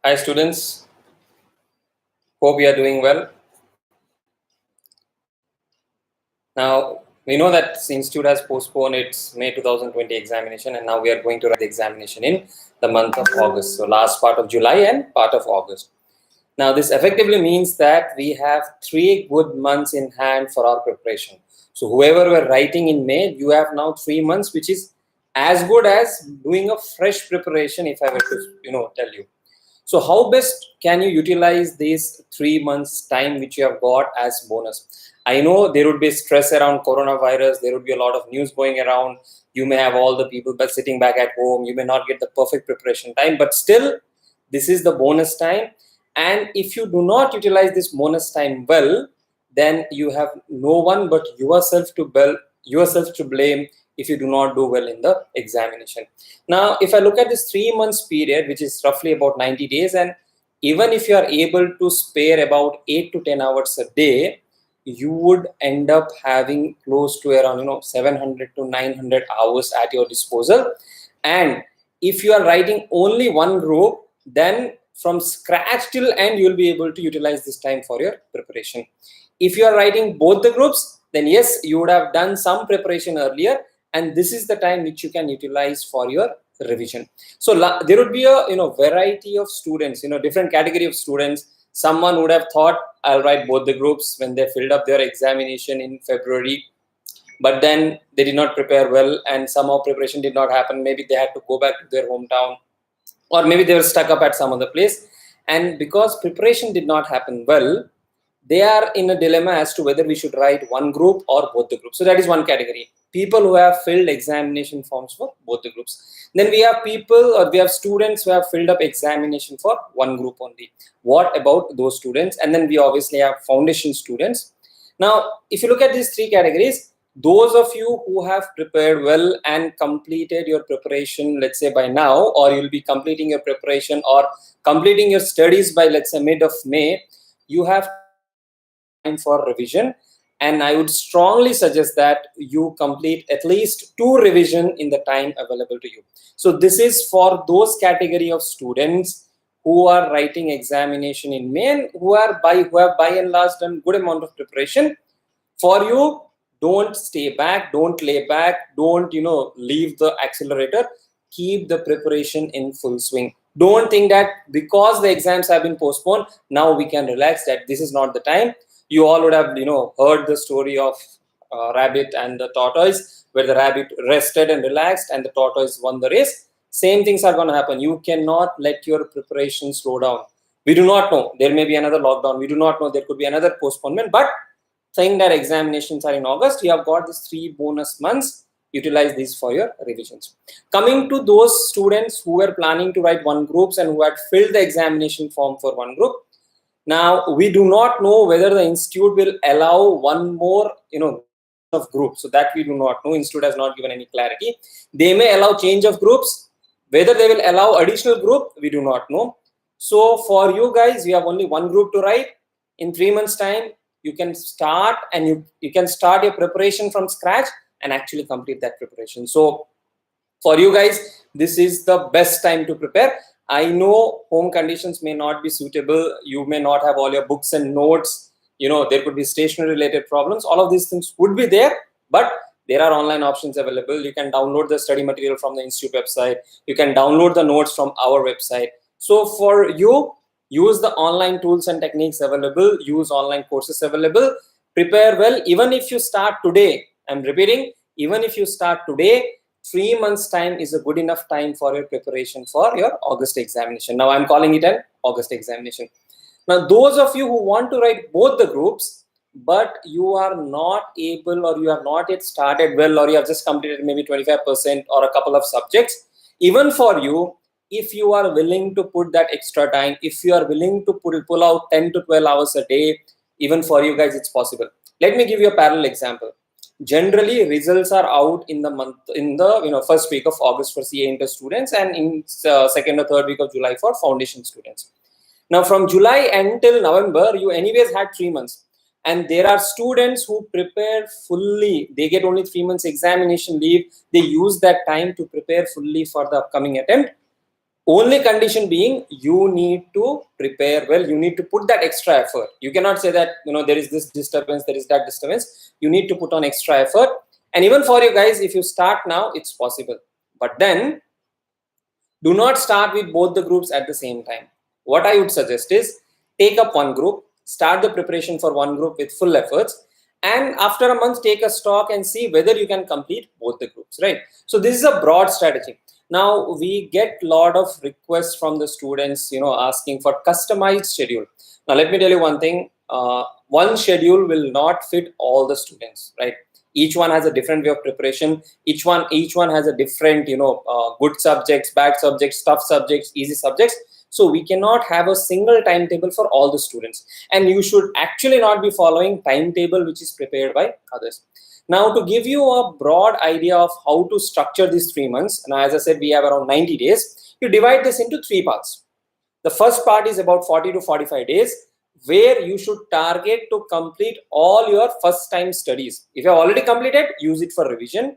Hi students, hope you are doing well. Now we know that the institute has postponed its May 2020 examination, and now we are going to write the examination in the month of August. So last part of July and part of August. Now this effectively means that we have 3 good months in hand for our preparation. So whoever were writing in May, you have now 3 months, which is as good as doing a fresh preparation if I were to tell you. So how best can you utilize these 3 months time which you have got as bonus? I know there would be stress around coronavirus. There would be a lot of news going around. You may have all the people but sitting back at home. You may not get the perfect preparation time, but still this is the bonus time. And if you do not utilize this bonus time well, then you have no one but yourself to blame if you do not do well in the examination. Now, if I look at this 3 months period, which is roughly about 90 days, and even if you are able to spare about 8 to 10 hours a day, you would end up having close to around 700 to 900 hours at your disposal. And if you are writing only one group, then from scratch till end, you will be able to utilize this time for your preparation. If you are writing both the groups, then yes, you would have done some preparation earlier, and this is the time which you can utilize for your revision. So there would be a variety of students, different category of students. Someone would have thought, I'll write both the groups when they filled up their examination in February, but then they did not prepare well and somehow preparation did not happen. Maybe they had to go back to their hometown, or maybe they were stuck up at some other place, and because preparation did not happen well, they are in a dilemma as to whether we should write one group or both the groups. So that is one category, people who have filled examination forms for both the groups. Then we have students who have filled up examination for one group only. What about those students? And then we obviously have foundation students. Now if you look at these 3 categories, those of you who have prepared well and completed your preparation, let's say by now, or you'll be completing your preparation or completing your studies by, let's say, mid of May, you have time for revision. And I would strongly suggest that you complete at least 2 revision in the time available to you. So this is for those category of students who are writing examination in May and who have by and large done good amount of preparation. For you, don't stay back, don't lay back, don't leave the accelerator. Keep the preparation in full swing. Don't think that because the exams have been postponed, now we can relax. That this is not the time. You all would have heard the story of rabbit and the tortoise, where the rabbit rested and relaxed and the tortoise won the race. Same things are going to happen. You cannot let your preparation slow down. We do not know, there may be another lockdown. We do not know, there could be another postponement, but saying that examinations are in August, you have got these 3 bonus months. Utilize these for your revisions. Coming to those students who were planning to write one groups and who had filled the examination form for one group, now we do not know whether the institute will allow one more of groups. So that we do not know. Institute has not given any clarity. They may allow change of groups. Whether they will allow additional group, we do not know. So for you guys, you have only one group to write. In 3 months time, you can start and you can start your preparation from scratch and actually complete that preparation. So for you guys, this is the best time to prepare. I know home conditions may not be suitable. You may not have all your books and notes. There could be stationery related problems. All of these things would be there, but there are online options available. You can download the study material from the institute website. You can download the notes from our website. So for you, use the online tools and techniques available. Use online courses available. Prepare well. Even if you start today, I'm repeating, even if you start today, 3 months time is a good enough time for your preparation for your August examination. Now I'm calling it an August examination. Now those of you who want to write both the groups, but you are not able, or you have not yet started well, or you have just completed maybe 25% or a couple of subjects, even for you, if you are willing to put that extra time, if you are willing to pull out 10 to 12 hours a day, even for you guys, it's possible. Let me give you a parallel example. Generally, results are out in the first week of August for CA Inter students, and in second or third week of July for foundation students. Now from July until November, you anyways had 3 months, and there are students who prepare fully. They get only 3 months examination leave. They use that time to prepare fully for the upcoming attempt. Only condition being you need to prepare well, you need to put that extra effort. You cannot say that, there is this disturbance, there is that disturbance. You need to put on extra effort. And even for you guys, if you start now, it's possible. But then do not start with both the groups at the same time. What I would suggest is take up one group, start the preparation for one group with full efforts, and after a month take a stock and see whether you can complete both the groups, right? So this is a broad strategy. Now we get a lot of requests from the students, asking for customized schedule. Now let me tell you one thing, one schedule will not fit all the students, right? Each one has a different way of preparation. Each one has a different, good subjects, bad subjects, tough subjects, easy subjects. So we cannot have a single timetable for all the students. And you should actually not be following timetable which is prepared by others. Now, to give you a broad idea of how to structure these 3 months, and as I said, we have around 90 days, you divide this into 3 parts. The first part is about 40 to 45 days, where you should target to complete all your first time studies. If you have already completed, use it for revision.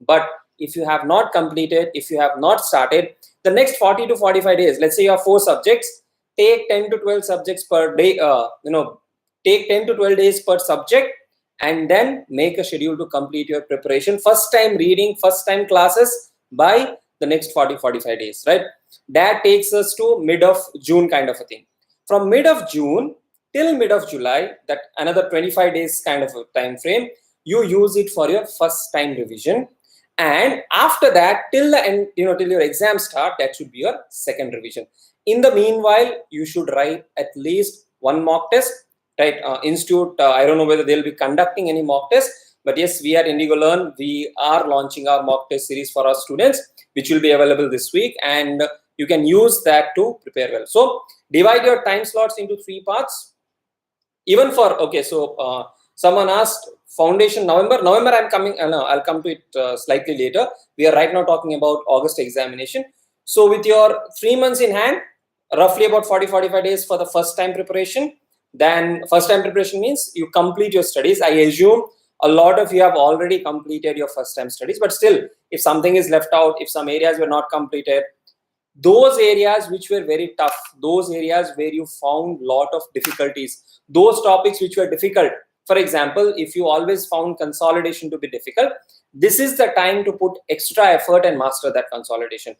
But if you have not completed, if you have not started, the next 40 to 45 days, let's say you have 4 subjects, take 10 to 12 subjects per day, take 10 to 12 days per subject, and then make a schedule to complete your preparation, first time reading, first time classes by the next 40-45 days, right? That takes us to mid of June kind of a thing. From mid of June till mid of July, that another 25 days kind of a time frame, you use it for your first time revision. And after that, till the end, till your exam start, that should be your second revision. In the meanwhile, you should write at least one mock test, right? Institute, I don't know whether they'll be conducting any mock test, but yes, we at Indigo Learn, we are launching our mock test series for our students, which will be available this week, and you can use that to prepare well. So divide your time slots into 3 parts. Even for, okay, so someone asked foundation November. I'm coming, I'll come to it slightly later. We are right now talking about August examination. So with your 3 months in hand, roughly about 40-45 days for the first time preparation. Then first time preparation means you complete your studies. I assume a lot of you have already completed your first time studies, but still, if something is left out, if some areas were not completed, those areas which were very tough, those areas where you found lot of difficulties, those topics which were difficult. For example, if you always found consolidation to be difficult, this is the time to put extra effort and master that consolidation.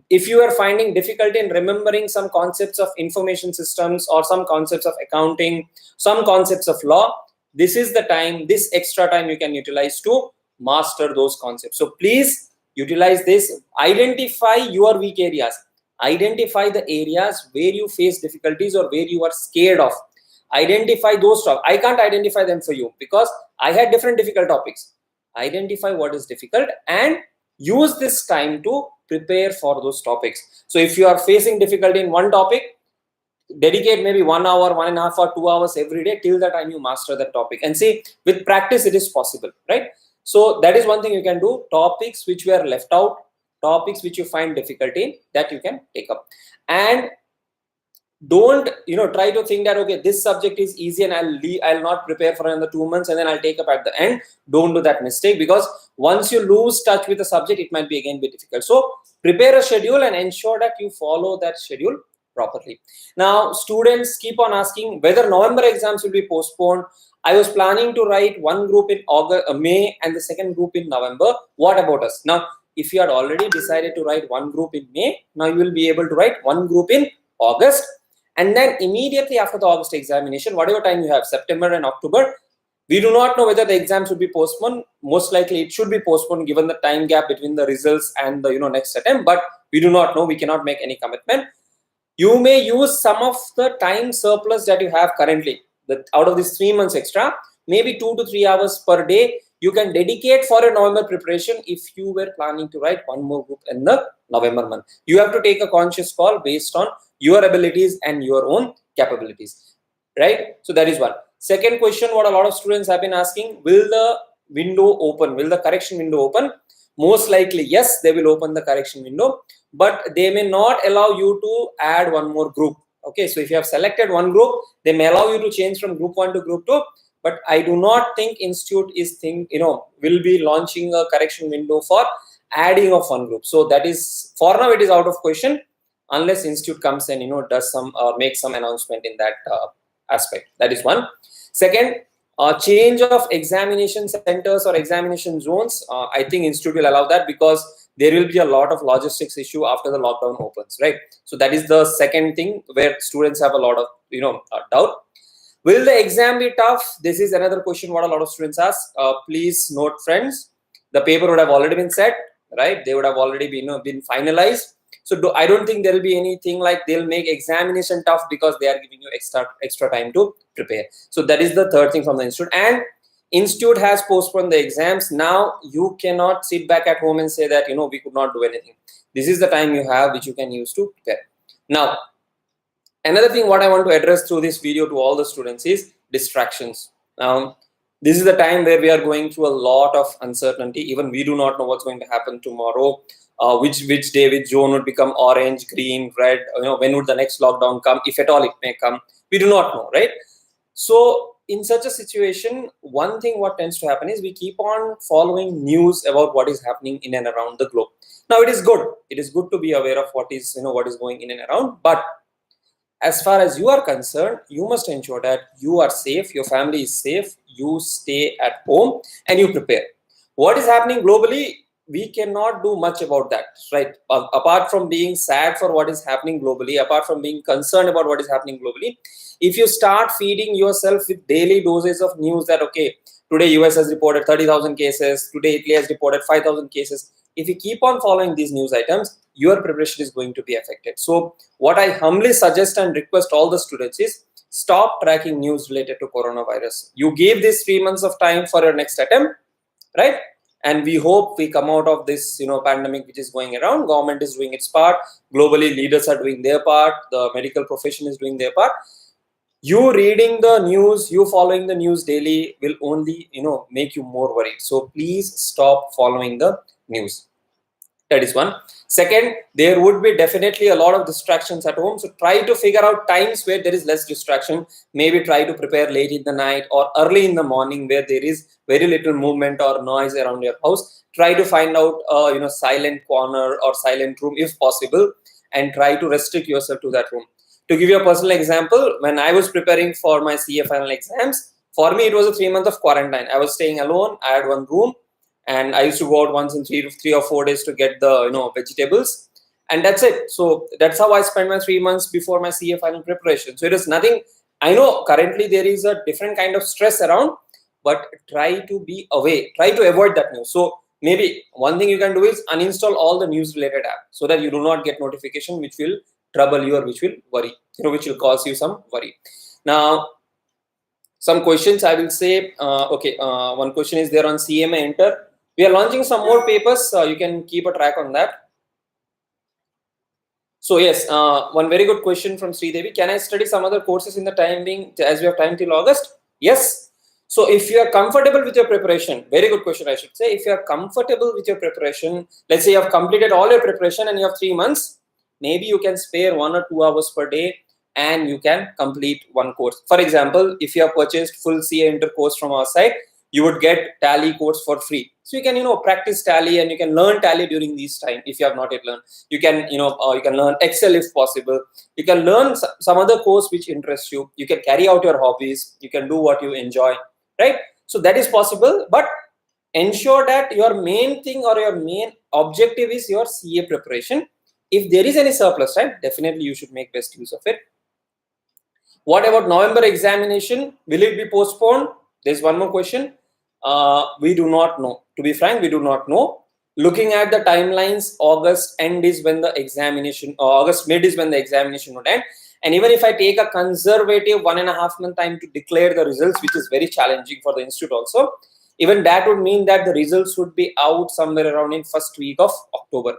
If you are finding difficulty in remembering some concepts of information systems or some concepts of accounting, some concepts of law, this is the time, this extra time you can utilize to master those concepts. So please utilize this. Identify your weak areas. Identify the areas where you face difficulties or where you are scared of. Identify those topics. I can't identify them for you because I had different difficult topics. Identify what is difficult and use this time to prepare for those topics. So if you are facing difficulty in one topic, dedicate maybe 1 hour, 1.5 or 2 hours every day till the time you master that topic. And see, with practice, it is possible, right? So that is one thing you can do. Topics which were left out, topics which you find difficulty, that you can take up. And don't try to think that okay, this subject is easy and I'll not prepare for another 2 months and then I'll take up at the end. Don't do that mistake, because once you lose touch with the subject, it might be again be difficult. So prepare a schedule and ensure that you follow that schedule properly. Now students keep on asking whether November exams will be postponed. I was planning to write one group in May and the second group in November. What about us? Now if you had already decided to write one group in May, now you will be able to write one group in August. And then immediately after the August examination, whatever time you have, September and October, we do not know whether the exams will be postponed. Most likely it should be postponed given the time gap between the results and the next attempt, but we do not know. We cannot make any commitment. You may use some of the time surplus that you have currently. Out of these 3 months extra, maybe 2 to 3 hours per day, you can dedicate for a November preparation if you were planning to write one more group in the November month. You have to take a conscious call based on your abilities and your own capabilities, right? So that is one. Second question, what a lot of students have been asking, will the window open? Will the correction window open? Most likely, yes, they will open the correction window, but they may not allow you to add one more group. Okay, so if you have selected one group, they may allow you to change from group 1 to group 2, but I do not think institute will be launching a correction window for adding of one group. So that is, for now, it is out of question. unless institute comes and does some makes some announcement in that aspect. That is one. Second, change of examination centers or examination zones. I think institute will allow that because there will be a lot of logistics issue after the lockdown opens, right? So that is the second thing where students have a lot of doubt. Will the exam be tough? This is another question what a lot of students ask. Please note, friends, the paper would have already been set, right? They would have already been finalized. So I don't think there will be anything like they'll make examination tough because they are giving you extra time to prepare. So that is the third thing from the institute. And institute has postponed the exams. Now you cannot sit back at home and say that we could not do anything. This is the time you have which you can use to prepare. Now, another thing what I want to address through this video to all the students is distractions. This is the time where we are going through a lot of uncertainty. Even we do not know what's going to happen tomorrow. Which day, which zone would become orange, green, red. When would the next lockdown come, if at all it may come? We do not know, right? So in such a situation, one thing what tends to happen is we keep on following news about what is happening in and around the globe. Now it is good. It is good to be aware of what is going in and around, but as far as you are concerned, you must ensure that you are safe, your family is safe, you stay at home and you prepare. What is happening globally, we cannot do much about that, right? Apart from being sad for what is happening globally, apart from being concerned about what is happening globally, if you start feeding yourself with daily doses of news that, okay, today US has reported 30,000 cases, today Italy has reported 5,000 cases. If you keep on following these news items, your preparation is going to be affected. So what I humbly suggest and request all the students is stop tracking news related to coronavirus. You gave this 3 months of time for your next attempt, right? And we hope we come out of this pandemic which is going around. Government is doing its part. Globally, leaders are doing their part. The medical profession is doing their part. You reading the news, you following the news daily will only make you more worried. So please stop following the news. That is one. Second, there would be definitely a lot of distractions at home. So try to figure out times where there is less distraction. Maybe try to prepare late in the night or early in the morning where there is very little movement or noise around your house. Try to find out a silent corner or silent room if possible, and try to restrict yourself to that room. To give you a personal example, when I was preparing for my CA final exams, for me it was a 3 month of quarantine. I was staying alone. I had one room. And I used to go out once in 3 or 4 days to get the vegetables, and that's it. So that's how I spent my 3 months before my CA final preparation. So it is nothing. I know currently there is a different kind of stress around, but try to be away. Try to avoid that news. So maybe one thing you can do is uninstall all the news related apps so that you do not get notification which will trouble you or which will worry, which will cause you some worry. Now, some questions I will say. One question is there on CMA Enter. We are launching some more papers. You can keep a track on that. So yes, one very good question from Sridevi. Can I study some other courses in the time being, as we have time till August? Yes. So if you are comfortable with your preparation, very good question I should say. If you are comfortable with your preparation, let's say you have completed all your preparation and you have 3 months, maybe you can spare 1 or 2 hours per day and you can complete one course. For example, if you have purchased full CA Inter course from our site, you would get Tally course for free. So you can practice Tally and you can learn Tally during this time if you have not yet learned. You can you can learn Excel if possible. You can learn some other course which interests you. You can carry out your hobbies. You can do what you enjoy, right? So that is possible, but ensure that your main thing or your main objective is your CA preparation. If there is any surplus time, definitely you should make best use of it. What about November examination? Will it be postponed? There's one more question. We do not know. To be frank, we do not know. Looking at the timelines, August end is when the examination, August mid is when the examination would end. And even if I take a conservative 1.5 month time to declare the results, which is very challenging for the institute also, even that would mean that the results would be out somewhere around in first week of October.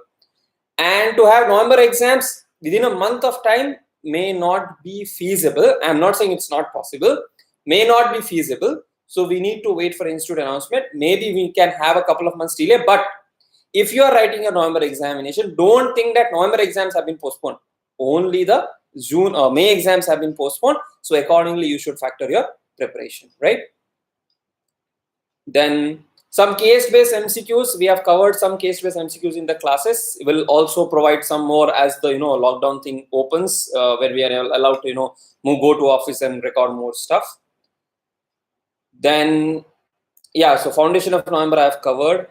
And to have November exams within a month of time may not be feasible. I'm not saying it's not possible, may not be feasible. So we need to wait for institute announcement. Maybe we can have a couple of months delay, but if you are writing a November examination, don't think that November exams have been postponed. Only the June or May exams have been postponed. So accordingly, you should factor your preparation, right? Then Some case-based MCQs, we have covered some case-based MCQs in the classes. We'll also provide some more as the lockdown thing opens, where we are allowed to go to office and record more stuff. Then yeah, so foundation of November I have covered.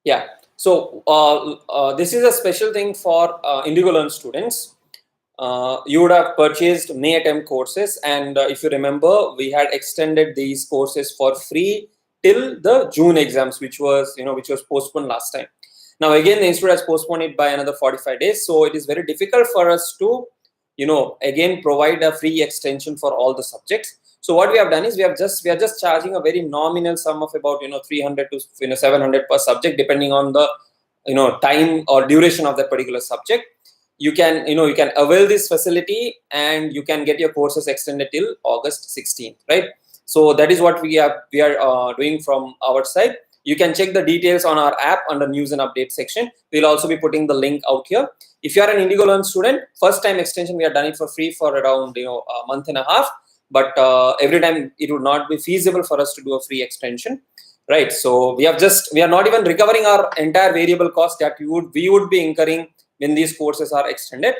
Yeah, so this is a special thing for Indigo Learn students. You would have purchased May attempt courses, and if you remember, we had extended these courses for free till the June exams, which was postponed last time. Now again, the institute has postponed it by another 45 days, so it is very difficult for us to again provide a free extension for all the subjects. So what we have done is we are just charging a very nominal sum of about 300 to 700 per subject, depending on the time or duration of that particular subject. You can avail this facility and you can get your courses extended till August 16th, right? So that is what we are doing from our side. You can check the details on our app under news and update section. We'll also be putting the link out here. If you are an Indigo Learn student, first time extension, we have done it for free for around a month and a half, but every time it would not be feasible for us to do a free extension, right? So we are not even recovering our entire variable cost that we would be incurring when these courses are extended.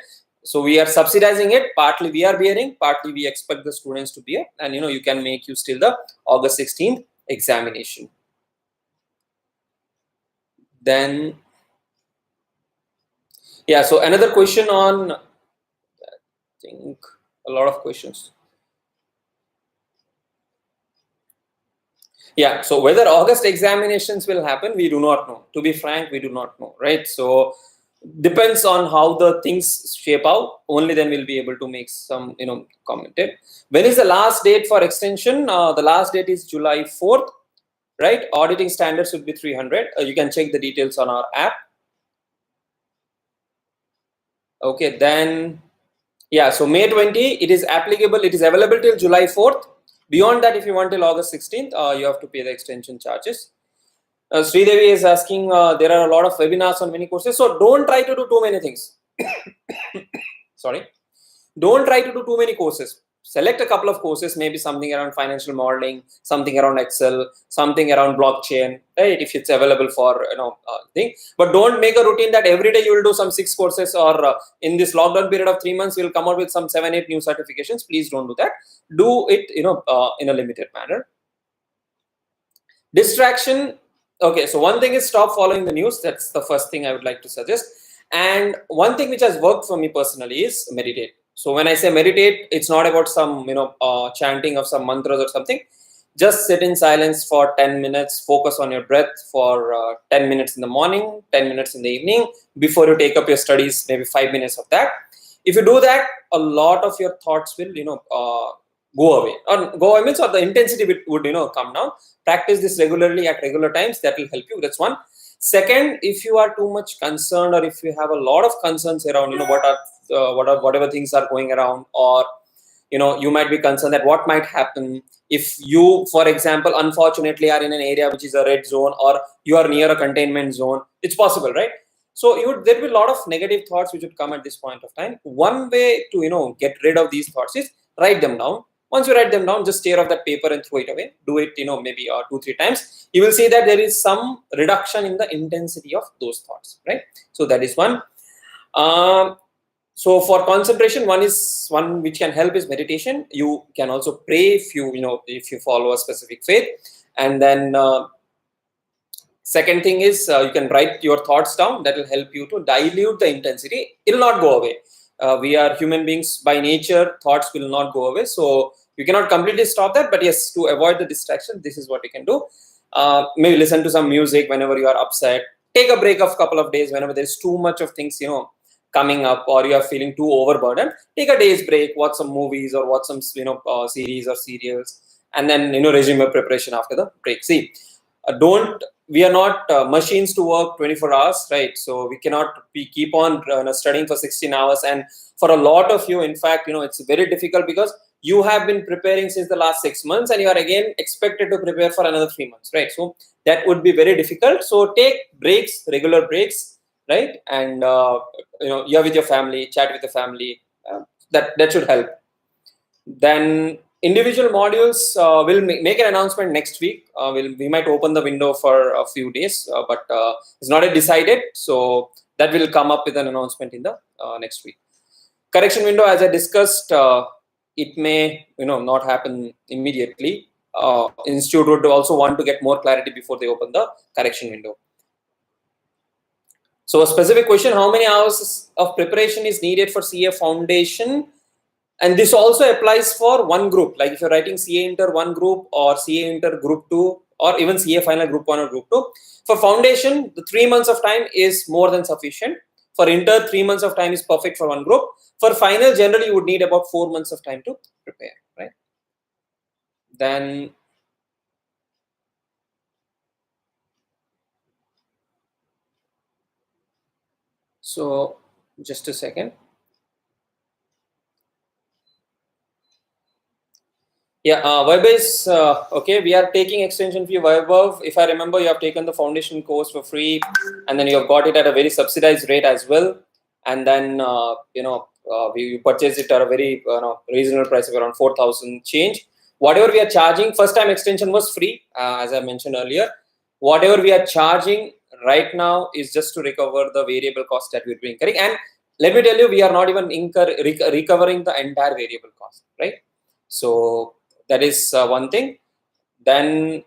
So we are subsidizing it. Partly we are bearing, partly we expect the students to bear, and you can make use till the August 16th examination. Then yeah, so another question on, I think a lot of questions. Yeah, so whether August examinations will happen, we do not know. To be frank, we do not know, right? So depends on how the things shape out. Only then we'll be able to make some comment. When is the last date for extension? The last date is July 4th, right? Auditing standards would be 300. You can check the details on our app. Okay, then yeah, so May 20, it is applicable. It is available till July 4th. Beyond that, if you want till August 16th, you have to pay the extension charges. Sridevi is asking, there are a lot of webinars on many courses, so don't try to do too many things. Sorry, don't try to do too many courses. Select a couple of courses, maybe something around financial modeling, something around Excel, something around blockchain, right? If it's available for thing, but don't make a routine that every day you will do some 6 courses, or in this lockdown period of 3 months, we'll come out with some 7-8 new certifications. Please don't do that. Do it, in a limited manner. Distraction. Okay, so one thing is stop following the news. That's the first thing I would like to suggest. And one thing which has worked for me personally is meditate. So when I say meditate, it's not about some chanting of some mantras or something. Just sit in silence for 10 minutes, focus on your breath for 10 minutes in the morning, 10 minutes in the evening, before you take up your studies, maybe 5 minutes of that. If you do that, a lot of your thoughts will go away. Or go away means, or the intensity would come down. Practice this regularly at regular times. That will help you. That's one. Second, if you are too much concerned, or if you have a lot of concerns around whatever things are going around, or you might be concerned that what might happen if you, for example, unfortunately are in an area which is a red zone, or you are near a containment zone. It's possible, right? So there will be a lot of negative thoughts which would come at this point of time. One way to get rid of these thoughts is write them down. Once you write them down, just tear off that paper and throw it away. Do it maybe 2-3 times. You will see that there is some reduction in the intensity of those thoughts, right? So that is one. So for concentration, one which can help is meditation. You can also pray if you follow a specific faith. And then second thing is you can write your thoughts down. That will help you to dilute the intensity. It will not go away. We are human beings by nature. Thoughts will not go away. So you cannot completely stop that. But yes, to avoid the distraction, this is what you can do. Maybe listen to some music whenever you are upset. Take a break of a couple of days whenever there's too much of things coming up, or you are feeling too overburdened. Take a day's break, watch some movies, or watch some series or serials, and then resume your preparation after the break. See, we are not machines to work 24 hours, right? So we cannot keep on studying for 16 hours. And for a lot of you, in fact, it's very difficult because you have been preparing since the last 6 months, and you are again expected to prepare for another 3 months, right? So that would be very difficult. So take breaks, regular breaks, right? And you're with your family, chat with the family. That should help. Then Individual modules will make an announcement next week. We might open the window for a few days, but it's not yet decided. So that will come up with an announcement in the next week. Correction window, as I discussed, it may not happen immediately. Institute would also want to get more clarity before they open the correction window. So a specific question: how many hours of preparation is needed for CA foundation? And this also applies for one group, like if you're writing CA Inter one group or CA Inter group 2 or even CA final group 1 or group 2. For foundation, the 3 months of time is more than sufficient. For Inter, 3 months of time is perfect for one group. For final, generally you would need about 4 months of time to prepare, right? Then so just a second. Yeah, Vaibhav is okay. We are taking extension fee Vaibhav. If I remember, you have taken the foundation course for free, and then you have got it at a very subsidized rate as well. And then you purchased it at a very reasonable price of around 4,000 change. Whatever we are charging, first time extension was free, as I mentioned earlier. Whatever we are charging right now is just to recover the variable cost that we're incurring. And let me tell you, we are not even recovering the entire variable cost, right? So that is one thing. Then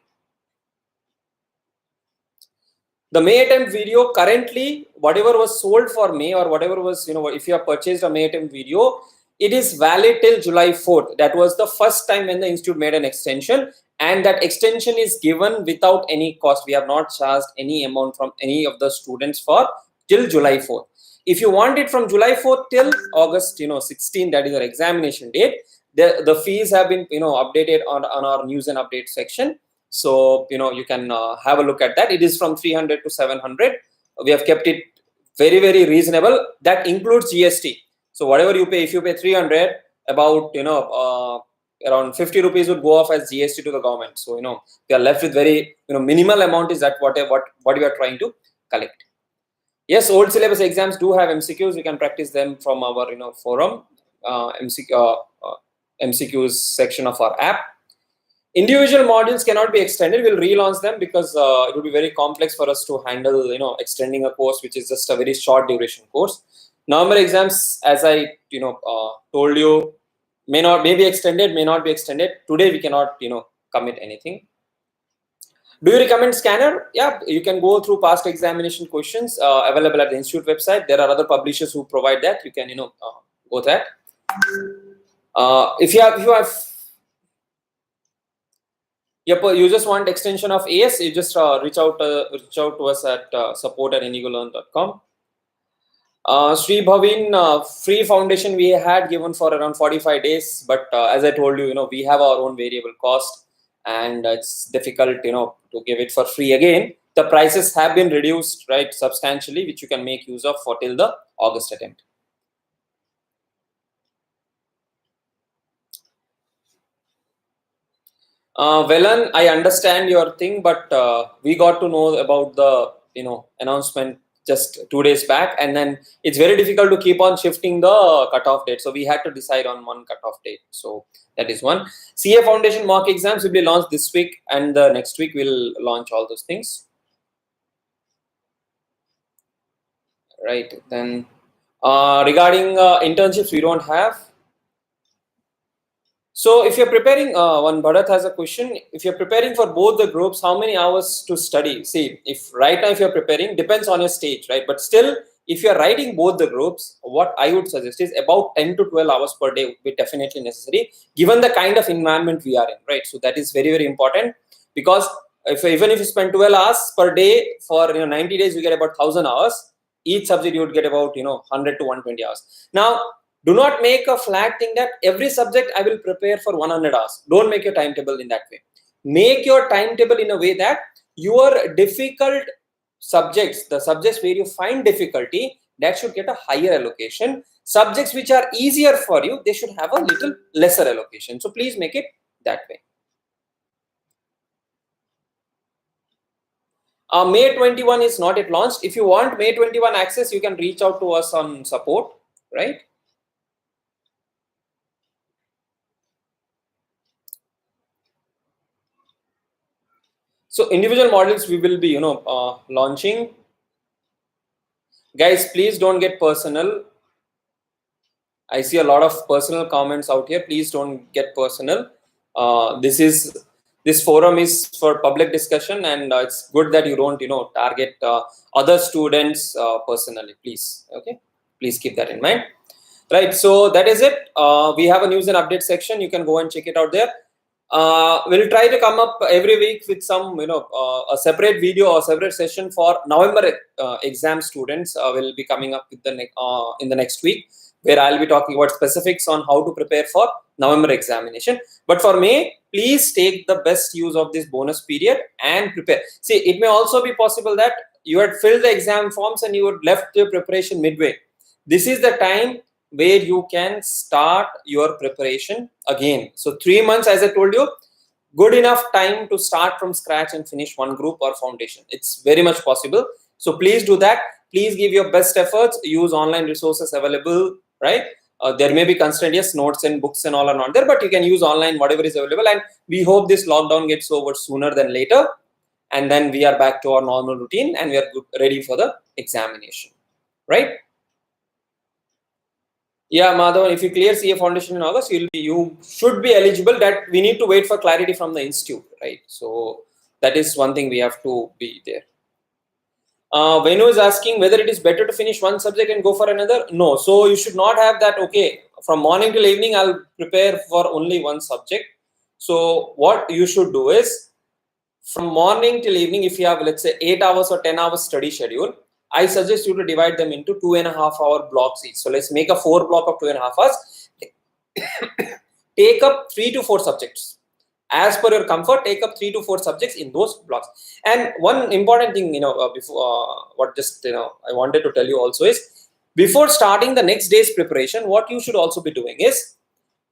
the May attempt video, currently whatever was sold for May or whatever was, if you have purchased a May attempt video, it is valid till July 4th. That was the first time when the institute made an extension, and that extension is given without any cost. We have not charged any amount from any of the students for till July 4th. If you want it from July 4th till August 16, that is our examination date, the fees have been updated on our news and update section. So you can have a look at that. It is from 300 to 700. We have kept it very, very reasonable. That includes GST. So whatever you pay, if you pay 300, about around 50 rupees would go off as GST to the government. So we are left with very minimal amount. Is that what we are trying to collect? Yes, old syllabus exams do have MCQs. We can practice them from our forum MCQs section of our app. Individual modules cannot be extended. We'll relaunch them because it would be very complex for us to handle extending a course which is just a very short duration course. November exams, as I told you, may be extended, may not be extended. Today we cannot commit anything. Do you recommend scanner? Yeah, you can go through past examination questions available at the institute website. There are other publishers who provide that. You can go that. If you have you just want extension of AS, you just reach out to us at support@indigolearn.com. Sri Bhavin, free foundation we had given for around 45 days, but as I told you, we have our own variable cost, and it's difficult, to give it for free again. The prices have been reduced, right, substantially, which you can make use of for till the August attempt. Velan, I understand your thing, but we got to know about the announcement just 2 days back, and then it's very difficult to keep on shifting the cutoff date. So we had to decide on one cutoff date. So that is one. CA Foundation mock exams will be launched this week, and the next week we'll launch all those things. Right. Then regarding internships, we don't have. So if you're preparing, one Bharat has a question. If you're preparing for both the groups, how many hours to study? See, if right now if you're preparing, depends on your stage, right? But still, if you're writing both the groups, what I would suggest is about 10 to 12 hours per day would be definitely necessary, given the kind of environment we are in, right? So that is very, very important, because even if you spend 12 hours per day for 90 days, you get about 1,000 hours. Each subject you would get about 100 to 120 hours. Now, do not make a flat thing that every subject I will prepare for 100 hours. Don't make your timetable in that way. Make your timetable in a way that your difficult subjects, the subjects where you find difficulty, that should get a higher allocation. Subjects which are easier for you, they should have a little lesser allocation. So please make it that way. May 21 is not yet launched. If you want May 21 access, you can reach out to us on support, right? So individual modules we will be launching. Guys, please don't get personal. I see a lot of personal comments out here. Please don't get personal. This forum is for public discussion, and it's good that you don't target other students personally. Please, okay. Please keep that in mind. Right. So that is it. We have a news and update section. You can go and check it out there. We'll try to come up every week with some a separate video or separate session for November exam students. Will be coming up with the in the next week, where I'll be talking about specifics on how to prepare for November examination. But for May, please take the best use of this bonus period and prepare. See, it may also be possible that you had filled the exam forms and you had left your preparation midway. This is the time where you can start your preparation again. So 3 months, as I told you, good enough time to start from scratch and finish one group or foundation. It's very much possible. So please do that. Please give your best efforts. Use online resources available, right? There may be constraint, yes, notes and books and all are not there, but you can use online whatever is available. And we hope this lockdown gets over sooner than later. And then we are back to our normal routine and we are ready for the examination, right? Yeah, Madhavan, if you clear CA Foundation in August, you should be eligible. That we need to wait for clarity from the institute, right? So that is one thing we have to be there. Venu is asking whether it is better to finish one subject and go for another. No, so you should not have that. Okay, from morning till evening, I'll prepare for only one subject. So what you should do is, from morning till evening, if you have, let's say, 8 hours or 10 hours study schedule, I suggest you to divide them into 2.5 hour blocks each. So let's make a 4 block of 2.5 hours. Take up 3 to 4 subjects. As per your comfort, take up 3 to 4 subjects in those blocks. And one important thing, before I wanted to tell you also is, before starting the next day's preparation, what you should also be doing is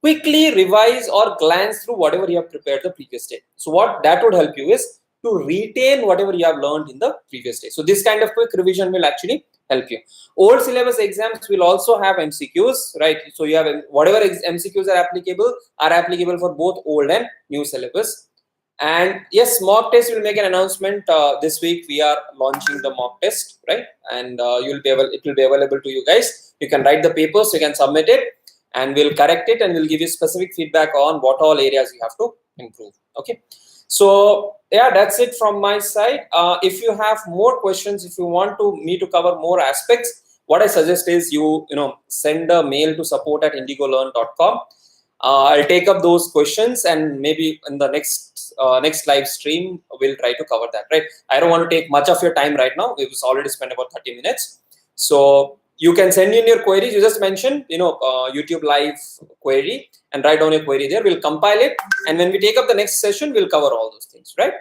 quickly revise or glance through whatever you have prepared the previous day. So what that would help you is to retain whatever you have learned in the previous day. So this kind of quick revision will actually help you. Old syllabus exams will also have MCQs, right? So you have whatever MCQs are applicable for both old and new syllabus. And yes, mock test will make an announcement this week. We are launching the mock test, right? And it will be available to you guys. You can write the papers, you can submit it, and we'll correct it and we'll give you specific feedback on what all areas you have to improve. Okay. So yeah, that's it from my side. If you have more questions, if you want me to cover more aspects, what I suggest is you send a mail to support@indigolearn.com. I'll take up those questions and maybe in the next live stream we'll try to cover that. Right? I don't want to take much of your time right now. We've already spent about 30 minutes. So you can send in your queries. You just mention YouTube live query and write down your query there. We'll compile it, and when we take up the next session, we'll cover all those things, right?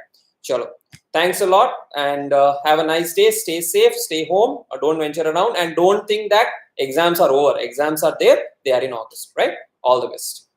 Chalo. Thanks a lot, and have a nice day. Stay safe, stay home, don't venture around, and don't think that exams are over. Exams are there. They are in August, right? All the best.